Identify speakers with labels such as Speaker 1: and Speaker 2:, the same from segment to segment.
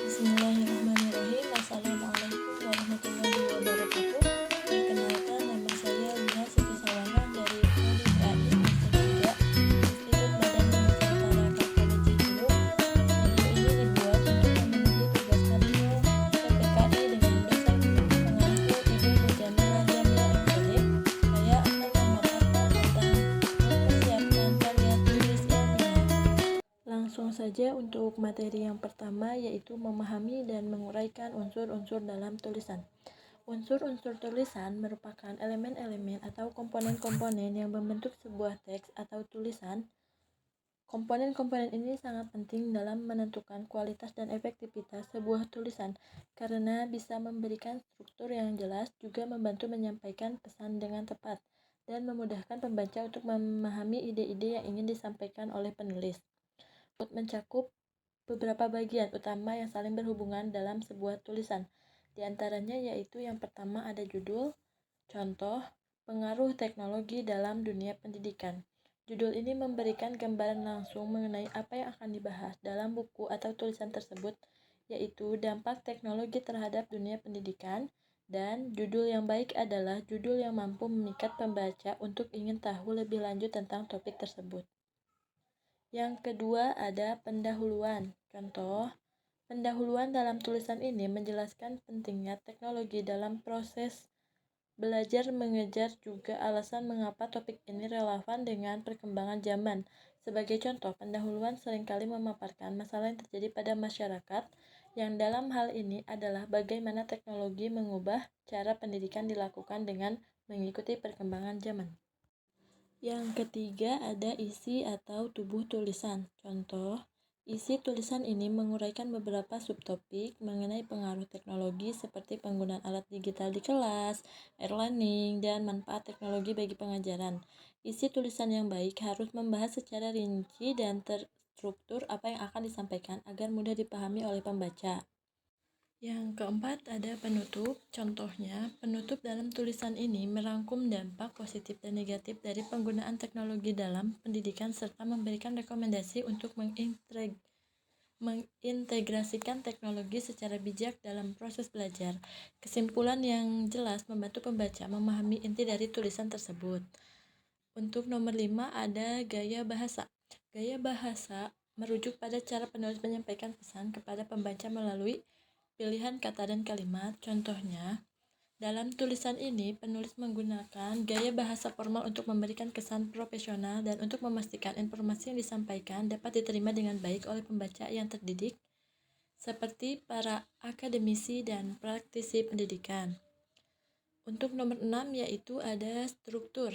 Speaker 1: Bismillahirrahmanirrahim. Assalamualaikum warahmatullahi wabarakatuh. Perkenalkan, nama saya Lina Siti Sawangan dari Prodi PAI Semester 3 Institut Madani Nusantara Kapologi Hulu. Video ini dibuat untuk memenuhi tugas material PPKI dengan dosen pengasuh Ibu Mujamilah Jamila MPD. Saya akan memaparkan tentang mempersiapkan karya tulis ilmiah. Langsung saja untuk materi yang pertama, yaitu memahami dan menguraikan unsur-unsur dalam tulisan. Unsur-unsur tulisan merupakan elemen-elemen atau komponen-komponen yang membentuk sebuah teks atau tulisan. Komponen-komponen ini sangat penting dalam menentukan kualitas dan efektivitas sebuah tulisan karena bisa memberikan struktur yang jelas, juga membantu menyampaikan pesan dengan tepat, dan memudahkan pembaca untuk memahami ide-ide yang ingin disampaikan oleh penulis. Mencakup beberapa bagian utama yang saling berhubungan dalam sebuah tulisan. Di antaranya yaitu yang pertama ada judul, contoh, pengaruh teknologi dalam dunia pendidikan. Judul ini memberikan gambaran langsung mengenai apa yang akan dibahas dalam buku atau tulisan tersebut, yaitu dampak teknologi terhadap dunia pendidikan, dan judul yang baik adalah judul yang mampu memikat pembaca untuk ingin tahu lebih lanjut tentang topik tersebut. Yang kedua ada pendahuluan. Contoh, pendahuluan dalam tulisan ini menjelaskan pentingnya teknologi dalam proses belajar mengejar, juga alasan mengapa topik ini relevan dengan perkembangan zaman. Sebagai contoh, pendahuluan seringkali memaparkan masalah yang terjadi pada masyarakat, yang dalam hal ini adalah bagaimana teknologi mengubah cara pendidikan dilakukan dengan mengikuti perkembangan zaman. Yang ketiga ada isi atau tubuh tulisan. Contoh, isi tulisan ini menguraikan beberapa subtopik mengenai pengaruh teknologi seperti penggunaan alat digital di kelas, e-learning, dan manfaat teknologi bagi pengajaran. Isi tulisan yang baik harus membahas secara rinci dan terstruktur apa yang akan disampaikan agar mudah dipahami oleh pembaca. Yang keempat ada penutup. Contohnya, penutup dalam tulisan ini merangkum dampak positif dan negatif dari penggunaan teknologi dalam pendidikan serta memberikan rekomendasi untuk mengintegrasikan teknologi secara bijak dalam proses belajar. Kesimpulan yang jelas membantu pembaca memahami inti dari tulisan tersebut. Untuk nomor 5 ada gaya bahasa. Gaya bahasa merujuk pada cara penulis menyampaikan pesan kepada pembaca melalui pilihan kata dan kalimat. Contohnya, dalam tulisan ini penulis menggunakan gaya bahasa formal untuk memberikan kesan profesional dan untuk memastikan informasi yang disampaikan dapat diterima dengan baik oleh pembaca yang terdidik, seperti para akademisi dan praktisi pendidikan. Untuk nomor 6 yaitu ada struktur.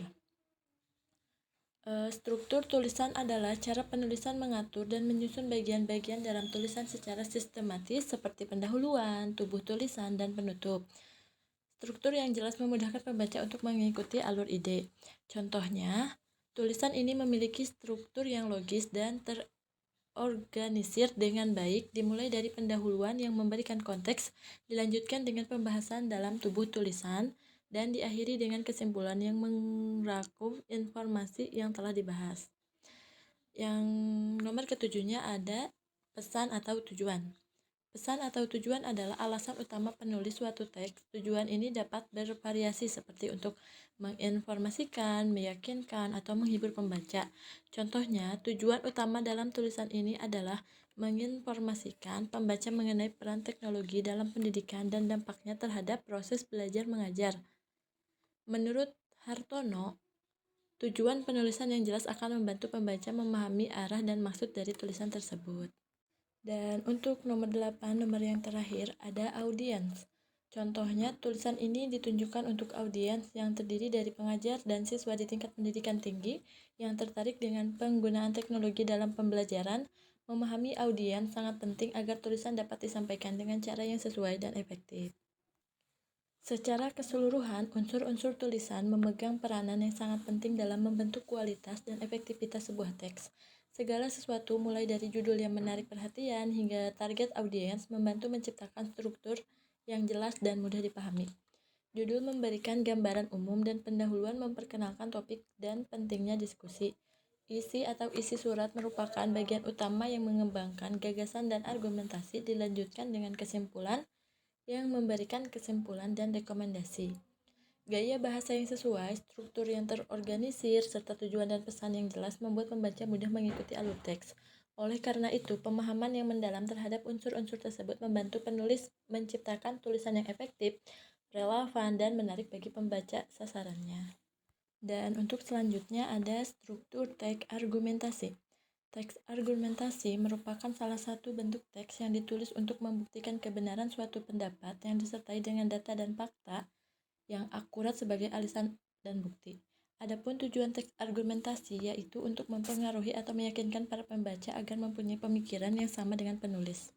Speaker 1: Struktur tulisan adalah cara penulisan mengatur dan menyusun bagian-bagian dalam tulisan secara sistematis seperti pendahuluan, tubuh tulisan, dan penutup. Struktur yang jelas memudahkan pembaca untuk mengikuti alur ide. Contohnya, tulisan ini memiliki struktur yang logis dan terorganisir dengan baik, dimulai dari pendahuluan yang memberikan konteks, dilanjutkan dengan pembahasan dalam tubuh tulisan, dan diakhiri dengan kesimpulan yang merangkum informasi yang telah dibahas. Yang nomor ketujuhnya ada pesan atau tujuan. Pesan atau tujuan adalah alasan utama penulis suatu teks. Tujuan ini dapat bervariasi seperti untuk menginformasikan, meyakinkan, atau menghibur pembaca. Contohnya, tujuan utama dalam tulisan ini adalah menginformasikan pembaca mengenai peran teknologi dalam pendidikan dan dampaknya terhadap proses belajar mengajar. Menurut Hartono, tujuan penulisan yang jelas akan membantu pembaca memahami arah dan maksud dari tulisan tersebut. Dan untuk nomor 8, nomor yang terakhir, ada audiens. Contohnya, tulisan ini ditunjukkan untuk audiens yang terdiri dari pengajar dan siswa di tingkat pendidikan tinggi yang tertarik dengan penggunaan teknologi dalam pembelajaran. Memahami audiens sangat penting agar tulisan dapat disampaikan dengan cara yang sesuai dan efektif. Secara keseluruhan, unsur-unsur tulisan memegang peranan yang sangat penting dalam membentuk kualitas dan efektivitas sebuah teks. Segala sesuatu mulai dari judul yang menarik perhatian hingga target audiens membantu menciptakan struktur yang jelas dan mudah dipahami. Judul memberikan gambaran umum dan pendahuluan memperkenalkan topik dan pentingnya diskusi. Isi atau isi surat merupakan bagian utama yang mengembangkan gagasan dan argumentasi, dilanjutkan dengan kesimpulan yang memberikan kesimpulan dan rekomendasi. Gaya bahasa yang sesuai, struktur yang terorganisir, serta tujuan dan pesan yang jelas membuat pembaca mudah mengikuti alur teks. Oleh karena itu, pemahaman yang mendalam terhadap unsur-unsur tersebut membantu penulis menciptakan tulisan yang efektif, relevan, dan menarik bagi pembaca sasarannya. Dan untuk selanjutnya ada struktur teks argumentasi. Teks argumentasi merupakan salah satu bentuk teks yang ditulis untuk membuktikan kebenaran suatu pendapat yang disertai dengan data dan fakta yang akurat sebagai alasan dan bukti. Adapun tujuan teks argumentasi yaitu untuk mempengaruhi atau meyakinkan para pembaca agar mempunyai pemikiran yang sama dengan penulis.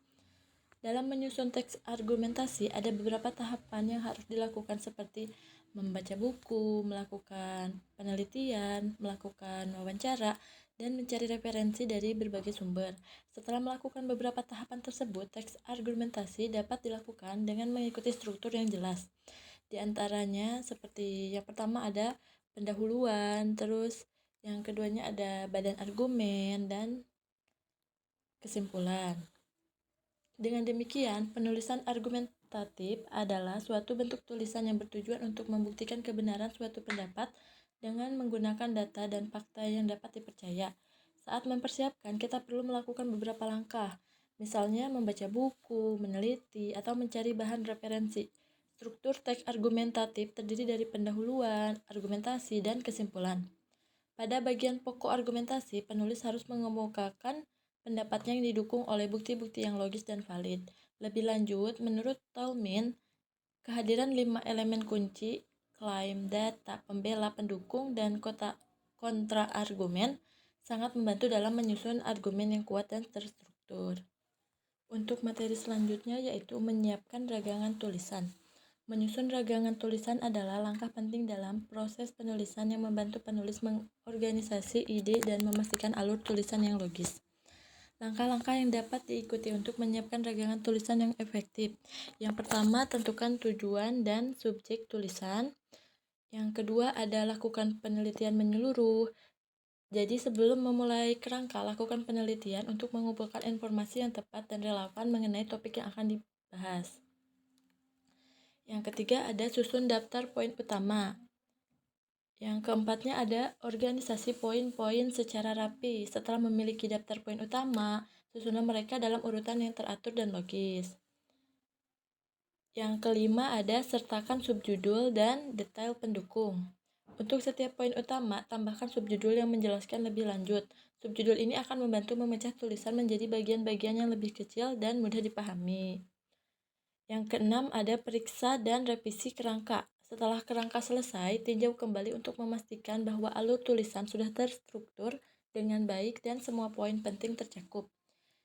Speaker 1: Dalam menyusun teks argumentasi, ada beberapa tahapan yang harus dilakukan seperti membaca buku, melakukan penelitian, melakukan wawancara, dan mencari referensi dari berbagai sumber. Setelah melakukan beberapa tahapan tersebut, teks argumentasi dapat dilakukan dengan mengikuti struktur yang jelas. Di antaranya seperti yang pertama ada pendahuluan, terus yang keduanya ada badan argumen, dan kesimpulan. Dengan demikian, penulisan argumentatif adalah suatu bentuk tulisan yang bertujuan untuk membuktikan kebenaran suatu pendapat dengan menggunakan data dan fakta yang dapat dipercaya. Saat mempersiapkan, kita perlu melakukan beberapa langkah, misalnya membaca buku, meneliti, atau mencari bahan referensi. Struktur teks argumentatif terdiri dari pendahuluan, argumentasi, dan kesimpulan. Pada bagian pokok argumentasi, penulis harus mengemukakan pendapatnya yang didukung oleh bukti-bukti yang logis dan valid. Lebih lanjut, menurut Tolmin, kehadiran 5 elemen kunci, klaim, data, pembela, pendukung, dan kontra-argumen sangat membantu dalam menyusun argumen yang kuat dan terstruktur. Untuk materi selanjutnya yaitu menyiapkan ragangan tulisan. Menyusun ragangan tulisan adalah langkah penting dalam proses penulisan yang membantu penulis mengorganisasi ide dan memastikan alur tulisan yang logis. Langkah-langkah yang dapat diikuti untuk menyiapkan ragangan tulisan yang efektif. Yang pertama, tentukan tujuan dan subjek tulisan. Yang kedua, ada lakukan penelitian menyeluruh. Jadi sebelum memulai kerangka, lakukan penelitian untuk mengumpulkan informasi yang tepat dan relevan mengenai topik yang akan dibahas. Yang ketiga ada susun daftar poin utama. Yang keempatnya ada organisasi poin-poin secara rapi. Setelah memiliki daftar poin utama, susunan mereka dalam urutan yang teratur dan logis. Yang kelima ada sertakan subjudul dan detail pendukung. Untuk setiap poin utama, tambahkan subjudul yang menjelaskan lebih lanjut. Subjudul ini akan membantu memecah tulisan menjadi bagian-bagian yang lebih kecil dan mudah dipahami. Yang keenam ada periksa dan revisi kerangka. Setelah kerangka selesai, tinjau kembali untuk memastikan bahwa alur tulisan sudah terstruktur dengan baik dan semua poin penting tercakup.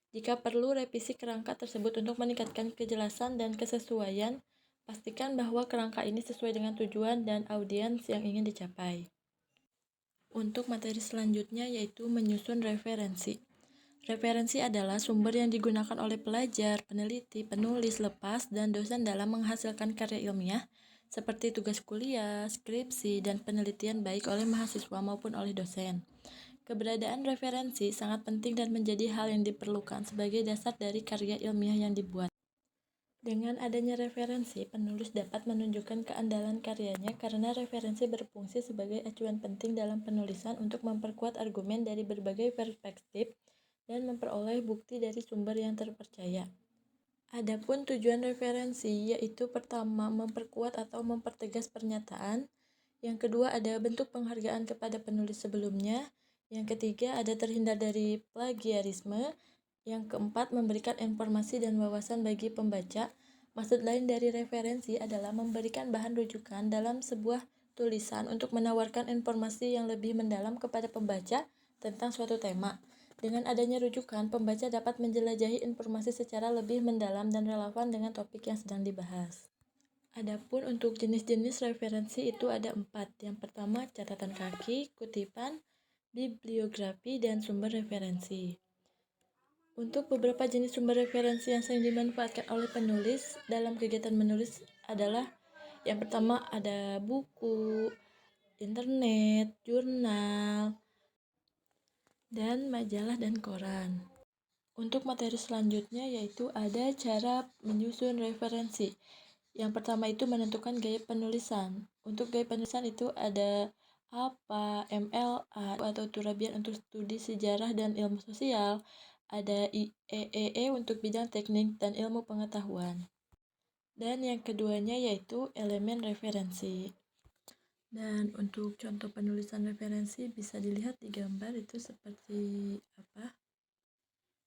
Speaker 1: Jika perlu revisi kerangka tersebut untuk meningkatkan kejelasan dan kesesuaian, pastikan bahwa kerangka ini sesuai dengan tujuan dan audiens yang ingin dicapai. Untuk materi selanjutnya yaitu menyusun referensi. Referensi adalah sumber yang digunakan oleh pelajar, peneliti, penulis, lepas, dan dosen dalam menghasilkan karya ilmiah seperti tugas kuliah, skripsi, dan penelitian baik oleh mahasiswa maupun oleh dosen. Keberadaan referensi sangat penting dan menjadi hal yang diperlukan sebagai dasar dari karya ilmiah yang dibuat. Dengan adanya referensi, penulis dapat menunjukkan keandalan karyanya karena referensi berfungsi sebagai acuan penting dalam penulisan untuk memperkuat argumen dari berbagai perspektif dan memperoleh bukti dari sumber yang terpercaya. Adapun tujuan referensi yaitu pertama memperkuat atau mempertegas pernyataan, yang kedua ada bentuk penghargaan kepada penulis sebelumnya, yang ketiga ada terhindar dari plagiarisme, yang keempat memberikan informasi dan wawasan bagi pembaca. Maksud lain dari referensi adalah memberikan bahan rujukan dalam sebuah tulisan untuk menawarkan informasi yang lebih mendalam kepada pembaca tentang suatu tema. Dengan adanya rujukan, pembaca dapat menjelajahi informasi secara lebih mendalam dan relevan dengan topik yang sedang dibahas. Adapun untuk jenis-jenis referensi itu ada 4. Yang pertama, catatan kaki, kutipan, bibliografi, dan sumber referensi. Untuk beberapa jenis sumber referensi yang sering dimanfaatkan oleh penulis dalam kegiatan menulis adalah yang pertama ada buku, internet, jurnal, dan majalah dan koran. Untuk materi selanjutnya yaitu ada cara menyusun referensi. Yang pertama itu menentukan gaya penulisan. Untuk gaya penulisan itu ada APA, MLA, atau Turabian untuk studi sejarah dan ilmu sosial. Ada IEEE untuk bidang teknik dan ilmu pengetahuan. Dan yang keduanya yaitu elemen referensi. Dan untuk contoh penulisan referensi bisa dilihat di gambar itu seperti apa?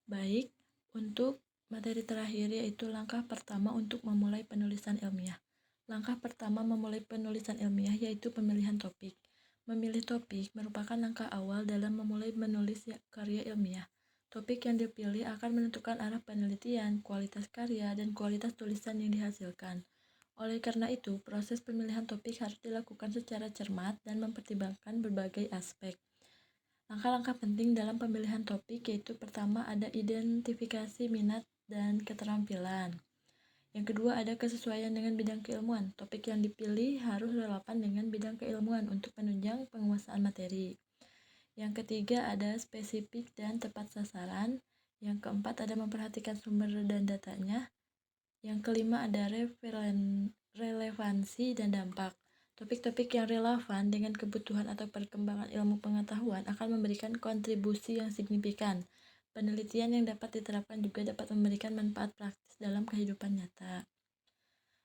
Speaker 1: Baik, untuk materi terakhir yaitu langkah pertama untuk memulai penulisan ilmiah. Langkah pertama memulai penulisan ilmiah yaitu pemilihan topik. Memilih topik merupakan langkah awal dalam memulai menulis karya ilmiah. Topik yang dipilih akan menentukan arah penelitian, kualitas karya, dan kualitas tulisan yang dihasilkan. Oleh karena itu, proses pemilihan topik harus dilakukan secara cermat dan mempertimbangkan berbagai aspek. Langkah-langkah penting dalam pemilihan topik yaitu pertama ada identifikasi minat dan keterampilan. Yang kedua ada kesesuaian dengan bidang keilmuan. Topik yang dipilih harus relevan dengan bidang keilmuan untuk menunjang penguasaan materi. Yang ketiga ada spesifik dan tepat sasaran. Yang keempat ada memperhatikan sumber dan datanya. Yang kelima ada relevansi dan dampak. Topik-topik yang relevan dengan kebutuhan atau perkembangan ilmu pengetahuan akan memberikan kontribusi yang signifikan. Penelitian yang dapat diterapkan juga dapat memberikan manfaat praktis dalam kehidupan nyata.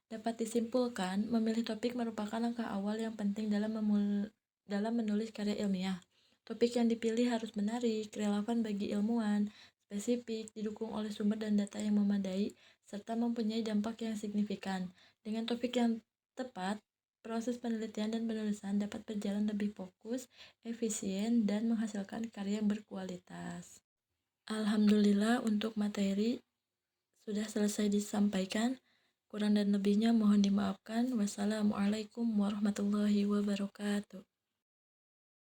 Speaker 1: Dapat disimpulkan, memilih topik merupakan langkah awal yang penting dalam menulis karya ilmiah. Topik yang dipilih harus menarik, relevan bagi ilmuwan, spesifik, didukung oleh sumber dan data yang memadai, serta mempunyai dampak yang signifikan. Dengan topik yang tepat, proses penelitian dan penulisan dapat berjalan lebih fokus, efisien, dan menghasilkan karya yang berkualitas. Alhamdulillah untuk materi sudah selesai disampaikan. Kurang dan lebihnya mohon dimaafkan. Wassalamualaikum warahmatullahi wabarakatuh.